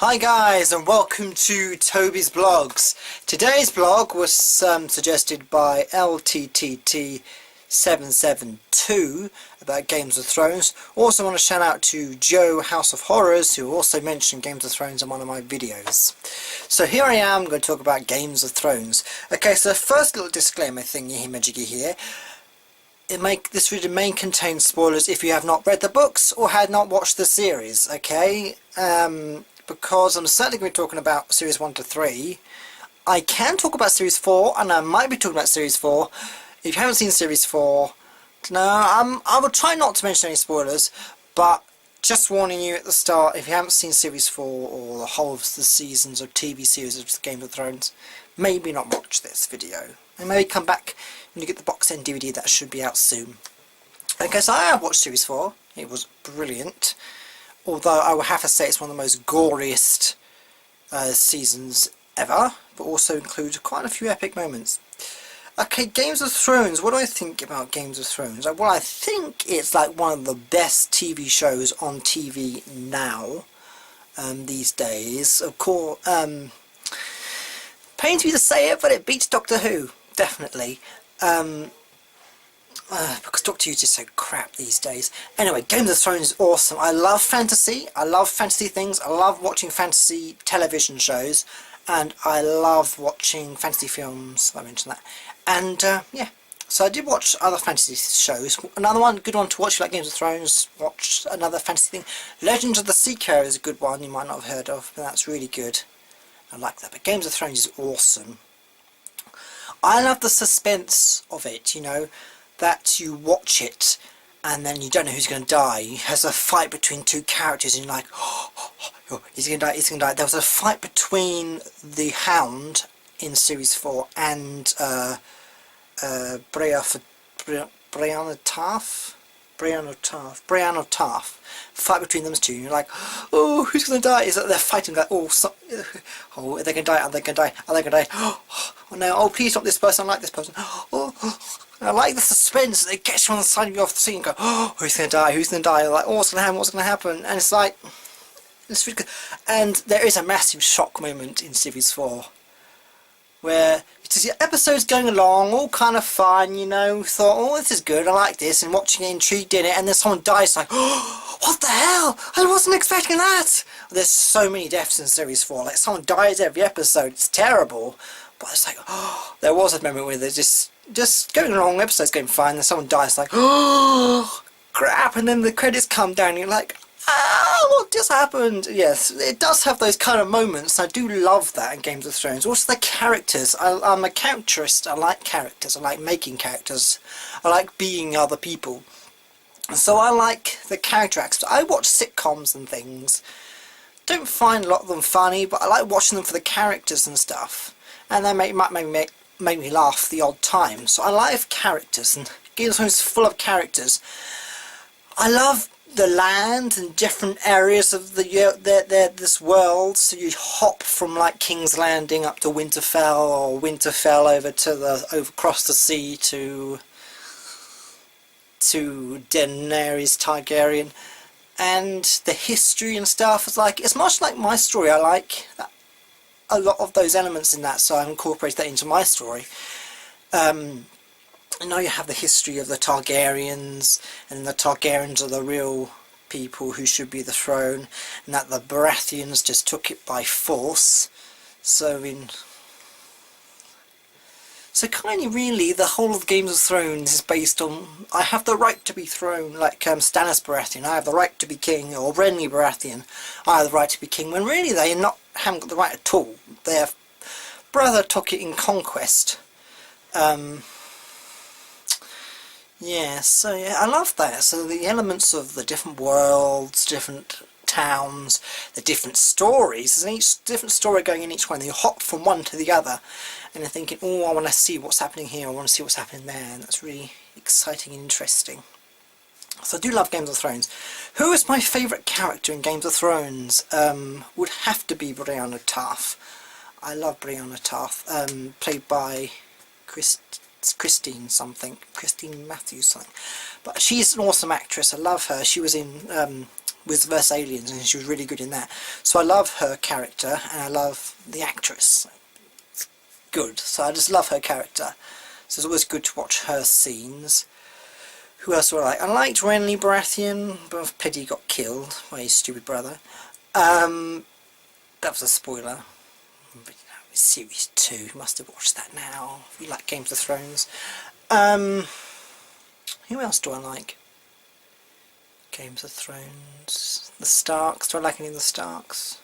Hi guys, and welcome to Tobysblogs. Today's blog was suggested by LTTT772 about Games of Thrones. Also want to shout out to Joe House of Horrors, who also mentioned Games of Thrones in one of my videos. So here I am going to talk about Games of Thrones. Okay, so first little disclaimer thingy majiggy here. This video may contain spoilers if you have not read the books or had not watched the series, okay? Because I'm certainly going to be talking about Series 1 to 3. I can talk about Series 4, and I might be talking about Series 4. If you haven't seen Series 4, no, I will try not to mention any spoilers, but just warning you at the start, if you haven't seen Series 4 or the whole of the seasons or TV series of Game of Thrones, maybe not watch this video. And maybe come back when you get the box set DVD that should be out soon. Okay, so I have watched Series 4. It was brilliant. Although I will have to say it's one of the most goriest seasons ever, but also includes quite a few epic moments. Okay, Games of Thrones. What do I think about Games of Thrones? Well, I think it's like one of the best TV shows on TV now, these days. Of course, pains me to say it, but it beats Doctor Who, definitely. Because Doctor Who is just so crap these days. Anyway, Game of Thrones is awesome. I love fantasy. I love fantasy things. I love watching fantasy television shows. And I love watching fantasy films. I mentioned that. And, yeah. So I did watch other fantasy shows. Another one, good one to watch, like Games of Thrones. Watch another fantasy thing. Legends of the Seeker is a good one you might not have heard of. But that's really good. I like that. But Games of Thrones is awesome. I love the suspense of it, you know. That you watch it and then you don't know who's going to die. There's a fight between two characters and you're like, oh, he's going to die, he's going to die. There was a fight between the Hound in Series 4 and Brianna Tarth. Fight between them two and you're like, oh, who's going to die? Is that they're fighting like, oh, are they going to die? Are they going to die? Are they going to die? Oh no, oh please not this person, I like this person. Oh, I like the suspense. They get you on the side of your seat and go, oh, who's going to die? Who's going to die? You're like, oh, what's going to happen? What's going to happen? And it's like, it's really good. And there is a massive shock moment in Series 4 where you see episodes going along, all kind of fun, you know, thought, oh, this is good, I like this, and watching it, intrigued in it, and then someone dies, like, oh, what the hell? I wasn't expecting that! There's so many deaths in Series 4, like, someone dies every episode, it's terrible, but it's like, oh, there was a moment where they're just going along, episode's going fine, and someone dies, like, oh, crap, and then the credits come down, and you're like, ah, what just happened? Yes, it does have those kind of moments. I do love that in Games of Thrones. Also the characters. I'm a characterist. I like characters. I like making characters. I like being other people. So I like the character acts. I watch sitcoms and things. Don't find a lot of them funny, but I like watching them for the characters and stuff. And they make me laugh the odd time. So I like characters, and Games of Thrones is full of characters. I love the land and different areas of this world, so you hop from like King's Landing up to Winterfell, or Winterfell over across the sea to Daenerys Targaryen, and the history and stuff. It's much like my story. I like a lot of those elements in that, so I incorporate that into my story. And now you have the history of the Targaryens, and the Targaryens are the real people who should be the throne, and that the Baratheons just took it by force. So kind of really the whole of Games of Thrones is based on, I have the right to be throne, like Stannis Baratheon, I have the right to be king, or Renly Baratheon, I have the right to be king, when really they haven't got the right at all. Their brother took it in conquest. Yeah, so yeah, I love that. So the elements of the different worlds, different towns, the different stories, there's each different story going in each one. You hop from one to the other, and you're thinking, oh, I want to see what's happening here, I want to see what's happening there, and that's really exciting and interesting. So I do love Games of Thrones. Who is my favourite character in Games of Thrones? Would have to be Brianna Tarth. I love Brianna Tarth, played by Christine Matthews something, but she's an awesome actress. I love her. She was in Wizards vs Aliens, and she was really good in that. So I love her character, and I love the actress. It's good. So I just love her character. So it's always good to watch her scenes. Who else do I like? I liked Renly Baratheon, but pity he got killed by his stupid brother. That was a spoiler. But, it's series 2. You must have watched that now. If you like Games of Thrones. Who else do I like? Games of Thrones. The Starks. Do I like any of the Starks?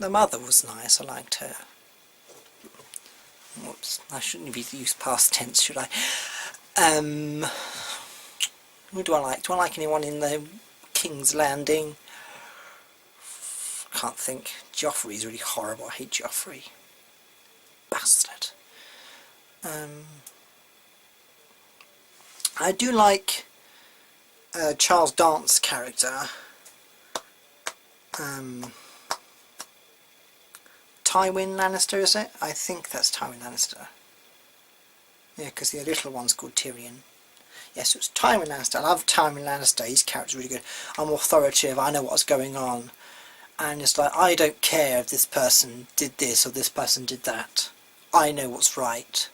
The mother was nice. I liked her. Whoops. I shouldn't be used past tense, should I? Who do I like? Do I like anyone in the King's Landing? I can't think. Joffrey's really horrible. I hate Joffrey. Bastard. I do like Charles Dance's character. Tywin Lannister, is it? I think that's Tywin Lannister. Yeah, because the little one's called Tyrion. Yes, it was Tywin Lannister. I love Tywin Lannister. His character's really good. I'm authoritative. I know what's going on. And it's like, I don't care if this person did this or this person did that. I know what's right.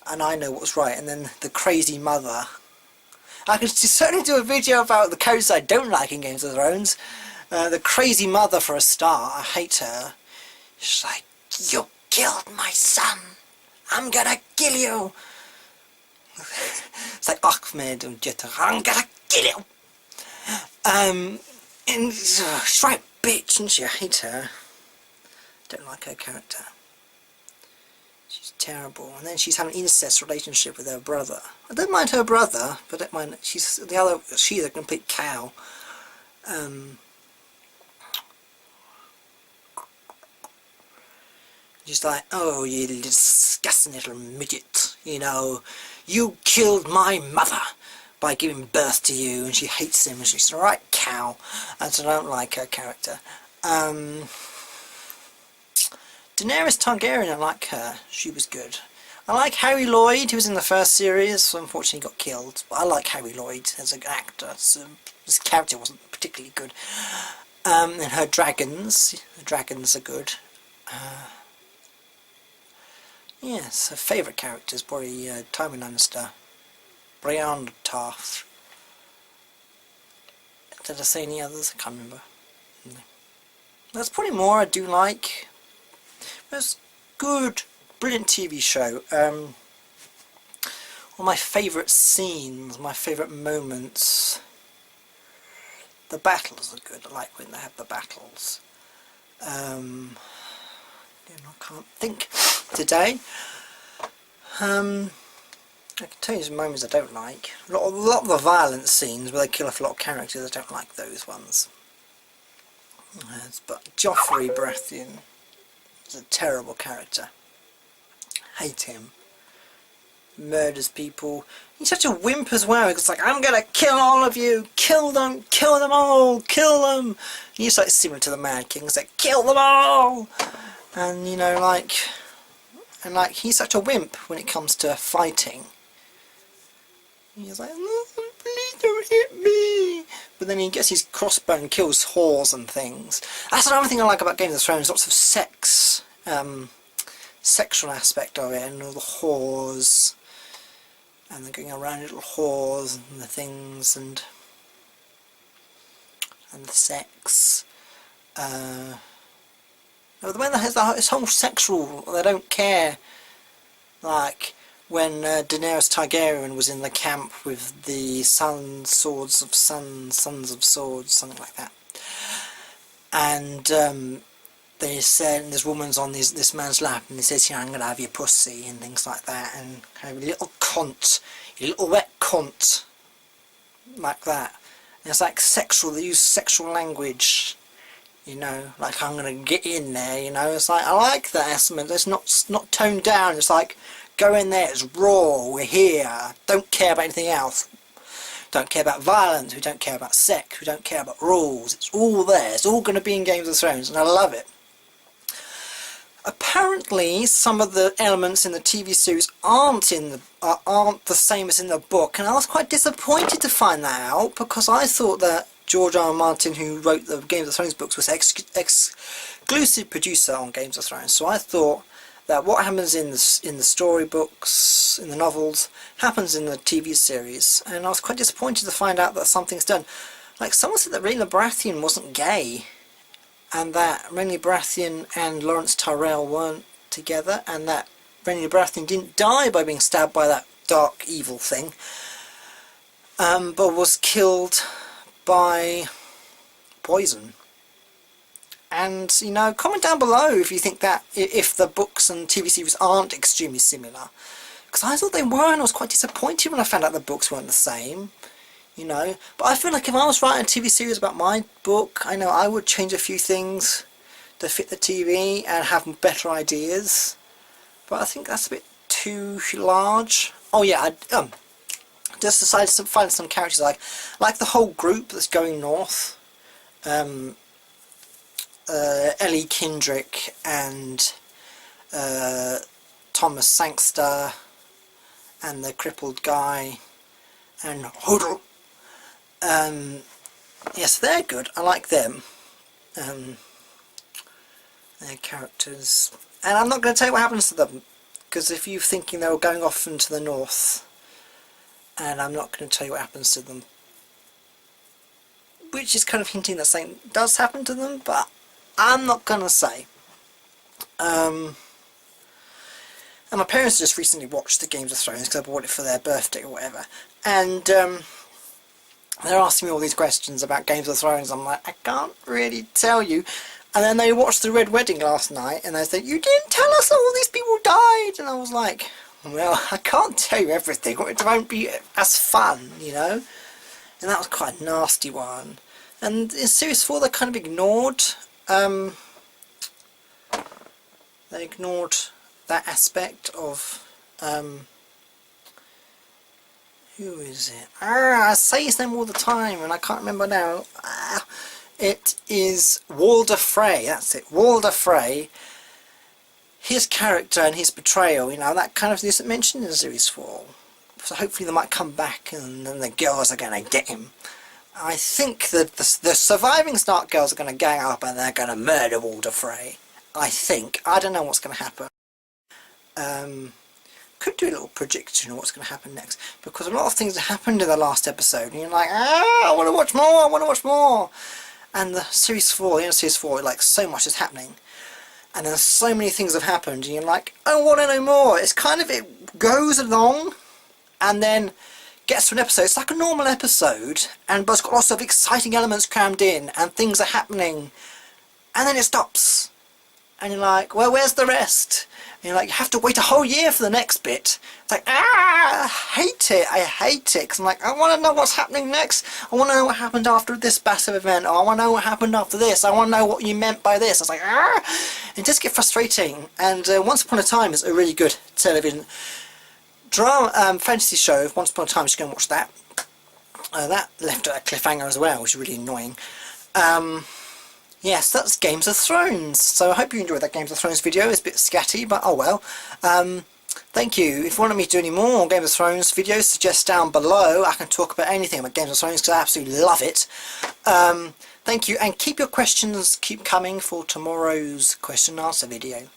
And I know what's right. And then the crazy mother. I could certainly do a video about the characters I don't like in Games of Thrones. The crazy mother for a start. I hate her. She's like, you killed my son. I'm gonna kill you. It's like Ahmed and Jetta. I'm gonna kill you. And she's right, bitch, and she hate her. Don't like her character. She's terrible. And then she's having an incest relationship with her brother. I don't mind her brother, but I don't mind. She's a complete cow. Just like, oh, you disgusting little midget, you know, you killed my mother by giving birth to you, and she hates him, and she's a right cow, and so I don't like her character. Daenerys Targaryen, I like her, she was good. I like Harry Lloyd, who was in the first series, so unfortunately got killed, but I like Harry Lloyd as an actor, so his character wasn't particularly good. And her dragons, the dragons are good. Yes, her favourite character is probably Tywin Lannister, Brienne of Tarth. Did I say any others? I can't remember. No. There's probably more I do like. It's good, brilliant TV show. All my favourite scenes, my favourite moments. The battles are good. I like when they have the battles. I can't think today. I can tell you some moments I don't like. A lot of the violent scenes where they kill off a lot of characters, I don't like those ones. But Joffrey Baratheon is a terrible character. Hate him. Murders people. He's such a wimp as well. He's like, I'm gonna kill all of you. Kill them all. Kill them. He's like similar to the Mad King. He's like, kill them all. And you know, like he's such a wimp when it comes to fighting. He's like, no, please don't hit me. But then he gets his crossbow and kills whores and things. That's another thing I like about Games of Thrones. Lots of sex, sexual aspect of it, and all the whores, and they're going around little whores and the things, and the sex. The way that has this whole sexual, they don't care, like when Daenerys Targaryen was in the camp with the sons of swords, something like that, and they said, and this woman's on this man's lap, and he says, you know, I'm going to have your pussy, and things like that, and kind of a little cunt, a little wet cunt, like that. And it's like sexual, they use sexual language. You know, like, I'm gonna get in there, you know, it's like, I like that estimate, it's not toned down, it's like, go in there, it's raw, we're here, don't care about anything else, don't care about violence, we don't care about sex, we don't care about rules, it's all there, it's all gonna be in Games of Thrones, and I love it. apparently some of the elements in the TV series aren't the same as in the book, and I was quite disappointed to find that out, because I thought that George R. R. Martin, who wrote the Game of Thrones books, was exclusive producer on Games of Thrones. So I thought that what happens in the storybooks, in the novels, happens in the TV series, and I was quite disappointed to find out that something's done. Like, someone said that Rhaenyra Baratheon wasn't gay, and that Rhaenyra Baratheon and Lawrence Tyrell weren't together, and that Rhaenyra Baratheon didn't die by being stabbed by that dark evil thing, but was killed by poison. And, you know, comment down below if you think that, if the books and TV series aren't extremely similar. Because I thought they were, and I was quite disappointed when I found out the books weren't the same. You know, but I feel like if I was writing a TV series about my book, I know I would change a few things to fit the TV and have better ideas. But I think that's a bit too large. Oh yeah, I just decided to find some characters like the whole group that's going north. Ellie Kendrick and Thomas Sangster and the crippled guy and Hodel. Yes, they're good. I like them. Their characters. And I'm not going to tell you what happens to them, because if you're thinking they were going off into the north, and I'm not going to tell you what happens to them, which is kind of hinting that something does happen to them, but I'm not going to say. And my parents just recently watched the Games of Thrones because I bought it for their birthday or whatever, and they're asking me all these questions about Games of Thrones. I'm like, I can't really tell you. And then they watched the Red Wedding last night, and they said, you didn't tell us that all these people died. And I was like, well, I can't tell you everything, or it won't be as fun, you know. And that was quite a nasty one. And in Series 4, they kind of ignored, they ignored that aspect of, who is it? I say his name all the time and I can't remember now. It is Walder Frey, that's it, Walder Frey. His character and his betrayal, you know, that kind of thing isn't mentioned in Series 4. So hopefully they might come back and then the girls are going to get him. I think that the surviving Stark girls are going to gang up and they're going to murder Walder Frey. I think. I don't know what's going to happen. Could do a little prediction of what's going to happen next, because a lot of things happened in the last episode and you're like, I want to watch more, I want to watch more. And the Series 4, the end of Series 4, like, so much is happening. And then so many things have happened and you're like, I want to know more. It's kind of, it goes along and then gets to an episode. It's like a normal episode, but it's got lots of exciting elements crammed in and things are happening. And then it stops. And you're like, well, where's the rest? And you're like, you have to wait a whole year for the next bit. It's like, I hate it, because I'm like, I want to know what's happening next. I want to know what happened after this massive event, or I want to know what happened after this. I want to know what you meant by this. I was like, it just gets frustrating. And Once Upon a Time is a really good television drama, fantasy show. Once Upon a Time, just go and watch that. That left a cliffhanger as well, which is really annoying. Yes, that's Games of Thrones. So I hope you enjoyed that Games of Thrones video. It's a bit scatty, but oh well. Thank you. If you want me to do any more Games of Thrones videos, suggest down below. I can talk about anything about Games of Thrones because I absolutely love it. Thank you, and keep your questions coming for tomorrow's question and answer video.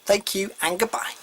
Thank you, and goodbye.